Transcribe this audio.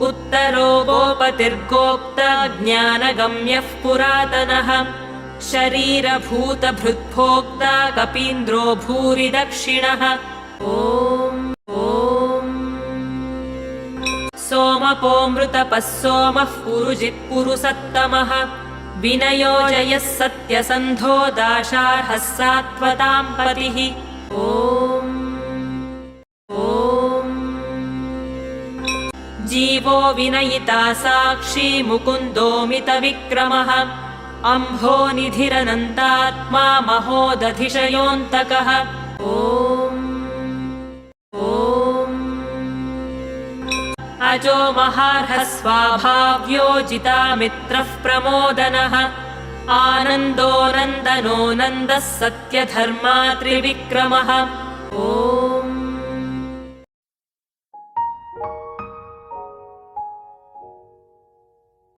उत्तरो गोपतिर्गोप्ता ज्ञानगम्यः पुरातनः शरीरभूतभृद्भोक्ता कपीन्द्रो भूरि दक्षिणः। सोमपोऽमृतपः सोमः पुरुजित्पुरुसत्तमः विनयो जयः सत्यसन्धो दाशार्हः सात्वतां पतिः। जीवो विनयिता साक्षी मुकुन्दोमितविक्रमः अम्भोनिधिरनन्तात्मा महोदधिशयोऽन्तकः। अजो महार्हः स्वाभाव्यो जितामित्रः प्रमोदनः आनन्दो नन्दनो नन्दः सत्यधर्मा त्रिविक्रमः।